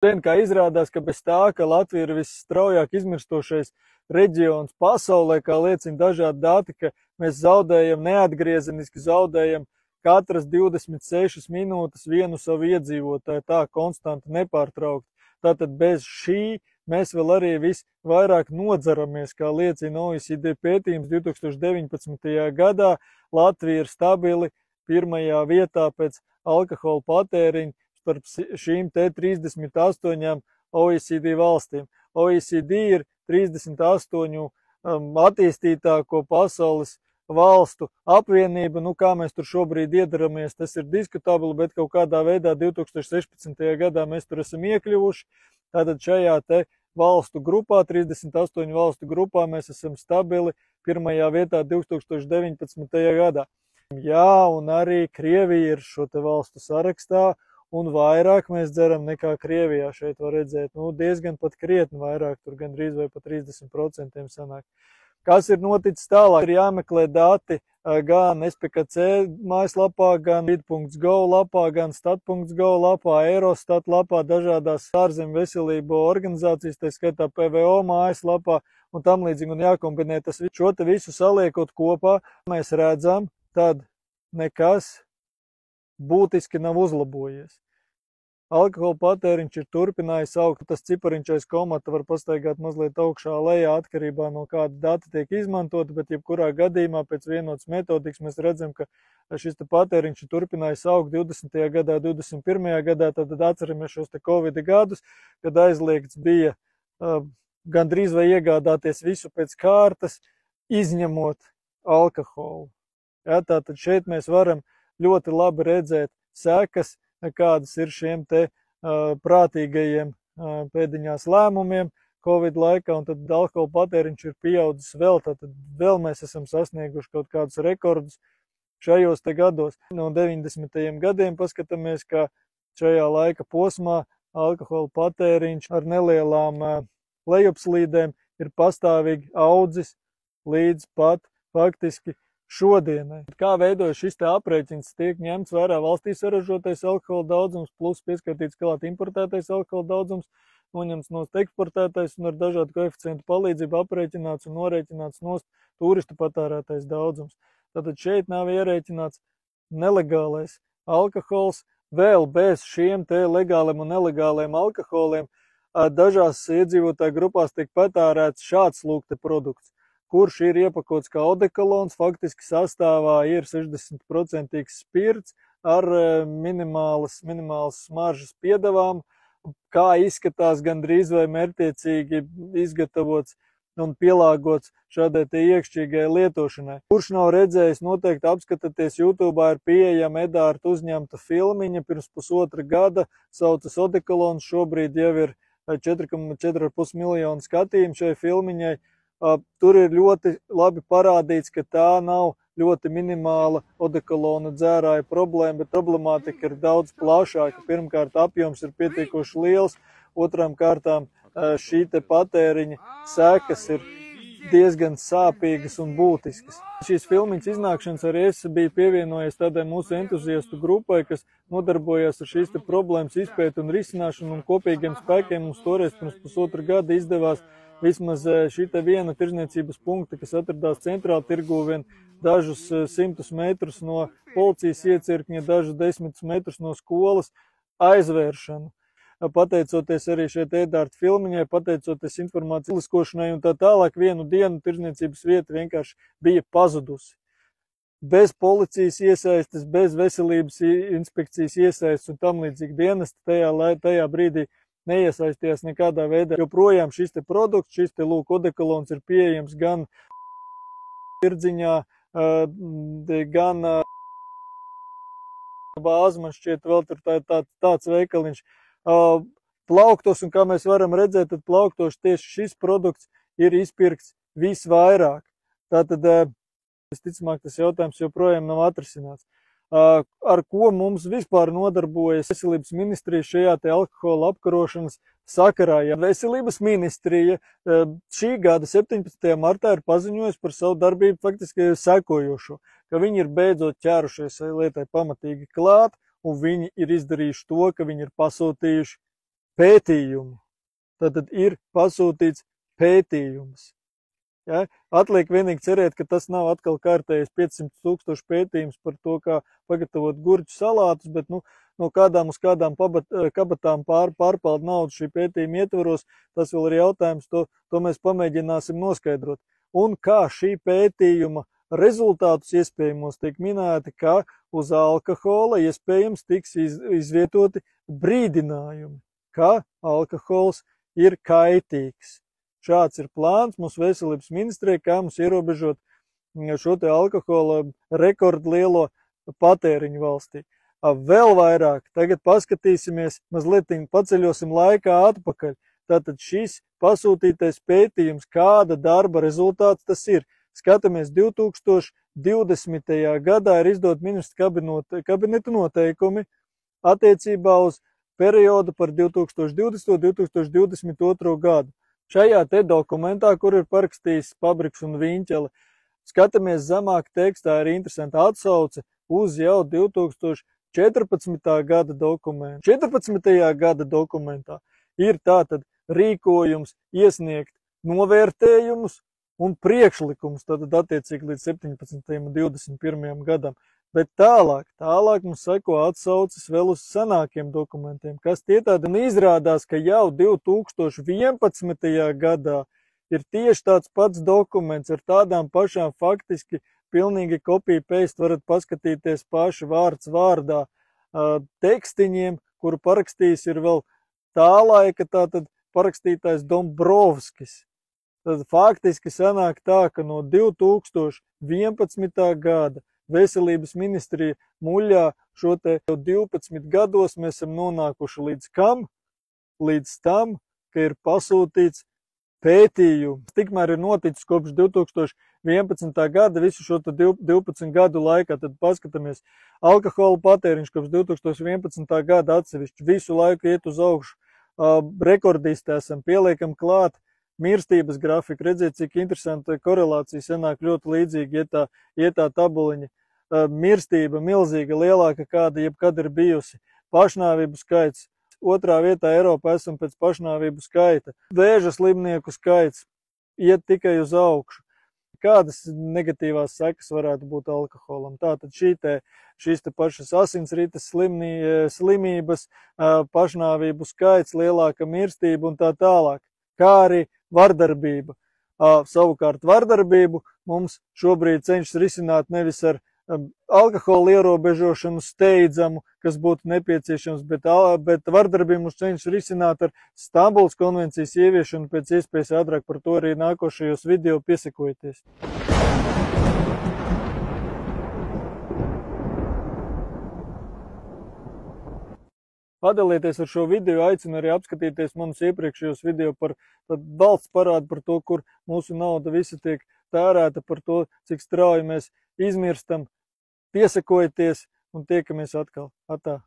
Kā izrādās, ka bez tā, ka Latvija ir visstraujāk izmirstošais reģions pasaulē, kā liecina dažādi dati, ka mēs zaudējam, neatgriezeniski zaudējam katras 26 minūtes vienu savu iedzīvotāju, tā konstanti nepārtraukti. Tātad bez šī mēs vēl arī visvairāk nodzeramies, kā liecina OECD pētījums 2019. gadā. Latvija ir stabili pirmajā vietā pēc alkohola patēriņa starp šīm te 38 OECD valstīm. OECD ir 38 attīstītāko pasaules valstu apvienība. Kā mēs tur šobrīd iedaramies, tas ir diskutabli, bet kaut kādā veidā 2016. gadā mēs tur esam iekļuvuši. Tātad šajā te valstu grupā, 38 valstu grupā, mēs esam stabili pirmajā vietā 2019. gadā. Jā, un arī Krievija ir šo te valstu sarakstā, un vairāk mēs dzeram nekā Krievijā. Šeit var redzēt, diezgan pat krietni vairāk, tur gandrīz vai pat 30% sanāk. Kas ir noticis tālāk? Ir jāmeklē dati gan SPKC mājaslapā, gan vid.go lapā, gan stat.go lapā, Eurostat lapā, dažādās ārzemju veselību organizācijas, tā skaitā PVO mājaslapā un tam līdzīgi, un jākombinē tas visu. Šo te visu saliekot kopā, mēs redzam, tad nekas būtiski nav uzlabojies. Alkohola patēriņš ir turpinājis augt, tas cipariņš aiz komata var pastaigāt mazliet augšā lejā atkarībā no kāda data tiek izmantota, bet jebkurā gadījumā pēc vienotas metodikas mēs redzam, ka šis te patēriņš ir turpinājis augt 20. gadā, 21. gadā, tad atceramies šos te Covid gadus, kad aizliegts bija gandrīz vai iegādāties visu pēc kārtas, izņemot alkoholu. Ja, tātad šeit mēs varam ļoti labi redzēt sekas, kādas ir šiem te prātīgajiem pēdiņās lēmumiem Covid laikā, un tad alkohola patēriņš ir pieaudzis vēl, tātad vēl mēs esam sasnieguši kaut kādus rekordus šajos te gados. No 90. gadiem paskatāmies, ka šajā laika posmā alkohola patēriņš ar nelielām lejupslīdēm ir pastāvīgi audzis līdz pat faktiski šodienai. Kā veidojas šis te aprēķins, tiek ņemts vērā valstī saražotais alkohola daudzums plus pieskaitīts klāt importētais alkohola daudzums, noņemts nost eksportētais un ar dažādu koeficientu palīdzību aprēķināts un norēķināts nost turistu patērētais daudzums. Tātad šeit nav ierēķināts nelegālais alkohols, vēl bez šiem te legāliem un nelegāliem alkoholiem dažās iedzīvotāju grupās tiek patērēts šāds lūk te produkts, kurš ir iepakots kā odekolons, faktiski sastāvā ir 60% spirts ar minimālas smaržas piedevām, kā izskatās gandrīz vai mērķtiecīgi izgatavots un pielāgots šādai te iekšķīgai lietošanai. Kurš nav redzējis, noteikti apskatāties YouTube'ā, ir pieejama Edārta uzņemta filmiņa pirms pusotra gada, saucas odekolons, šobrīd jau ir 4,5 miljonu skatījumu šai filmiņai. Tur ir ļoti labi parādīts, ka tā nav ļoti minimāla odekolona dzērāja problēma, bet problemātika ir daudz plašāka. Pirmkārt, apjoms ir pietiekoši liels, otrām kārtām šī te patēriņa sekas ir diezgan sāpīgas un būtiskas. Šīs filmiņas iznākšanas arī es biju pievienojies tādai mūsu entuziastu grupai, kas nodarbojas ar šīs te problēmas izpēti un risināšanu, un kopīgiem spēkiem mums toreiz pirms pusotra gada izdevās vismaz šī te viena tirzniecības punkta, kas atradās centrāla tirgū vien dažus 100 metrus no policijas iecirkņa, dažus 10 metrus no skolas aizvēršanu. Pateicoties arī šeit Edārta filmiņai, pateicoties informācijas izliskošanai un tā tālāk, vienu dienu tirzniecības vieta vienkārši bija pazudusi. Bez policijas iesaistes, bez veselības inspekcijas iesaistes un tam līdzīgi dienesti tajā brīdī neiesaistījās nekādā veidā. Joprojām šis te produkts, šis te lūk odekolons ir pieejams gan tirdziņā, gan bāzi, man šķiet vēl tur tāds veikaliņš. Plauktos, un kā mēs varam redzēt, tad plauktos tieši šis produkts ir izpirkts visvairāk. Tātad, visticamāk, tas jautājums joprojām nav atrisināts. Ar ko mums vispār nodarbojas veselības ministrija šajā te alkohola apkarošanas sakarā? Ja veselības ministrija šī gada 17. martā ir paziņojusi par savu darbību faktiski sekojošo, ka viņi ir beidzot ķērušies lietai pamatīgi klāt, un viņi ir izdarījuši to, ka viņi ir pasūtījuši pētījumu. Tātad ir pasūtīts pētījums. Ja? Atliek vienīgi cerēt, ka tas nav atkal kārtējis 500 000 pētījums par to, kā pagatavot gurķu salātus, bet no kādām uz kādām kabatām pārpalda naudu šī pētījuma ietvaros, tas vēl ir jautājums, to mēs pamēģināsim noskaidrot. Un kā šī pētījuma rezultātus iespējamos tiek minēti, ka uz alkohola iespējams tiks izvietoti brīdinājumi, ka alkohols ir kaitīgs. Šāds ir plāns mūsu veselības ministrijai, kā mums ierobežot šo te alkohola rekordlielo patēriņu valstī. Vēl vairāk, tagad paskatīsimies, mazliet paceļosim laikā atpakaļ. Tātad šis pasūtītais pētījums, kāda darba rezultāts tas ir. Skatāmies, 2020. gadā ir izdot ministru kabineta noteikumi attiecībā uz periodu par 2020. un 2022. gadu. Šajā te dokumentā, kur ir parakstījis Pabriks un Viņķele, skatāmies zemāk tekstā, ir interesanta atsauce uz jau 2014. gada dokumentu. 14. gada dokumentā ir tātad rīkojums iesniegt novērtējumus un priekšlikums, tātad attiecīgi līdz 17. un 21. gadam. Bet tālāk mums seko atsauces vēl uz senākiem dokumentiem, kas tie tādi, un izrādās, ka jau 2011. gadā ir tieši tāds pats dokuments ar tādām pašām faktiski pilnīgi copy-paste, varat paskatīties paši vārds vārdā tekstiņiem, kuru parakstījis ir vēl tā laika tātad parakstītājs Dombrovskis. Tad faktiski sanāk tā, ka no 2011. gada Veselības ministrija muļā šo te 12 gados mēs esam nonākuši līdz kam? Līdz tam, ka ir pasūtīts pētījums. Tikmēr ir noticis kopš 2011. gada visu šo 12 gadu laikā. Tad paskatāmies, alkohola patēriņš kopš 2011. gada atsevišķi visu laiku iet uz augšu. Rekordisti esam, pieliekam klāt mirstības grafiku. Redziet, cik interesanta korelācija sanāk ļoti līdzīgi, iet tā tabuliņa. Mirstība milzīga, lielāka kāda jebkad ir bijusi. Pašnāvību skaits. Otrā vietā Eiropā esam pēc pašnāvību skaita. Vēža slimnieku skaits iet tikai uz augšu. Kādas negatīvās sekas varētu būt alkoholam? Tātad šīs te pašas asinsrites slimības, pašnāvību skaits, lielāka mirstība un tā tālāk. Kā arī vardarbība. Savukārt vardarbību mums šobrīd cenšas risināt nevis ar alkohola ierobežošanu steidzamu, kas būtu nepieciešams, bet vardarbību mums cenšas risināt ar Stambulas konvencijas ieviešanu pēc iespējas ātrāk. Par to arī nākošajos video piesakojieties. Padalieties ar šo video, aicinu arī apskatīties manus iepriekšējos video par valsts parādu, par to, kur mūsu nauda visa tiek tērēta, par to, cik strauji mēs izmirstam. Piesakojieties un tiekamies atkal. Atā!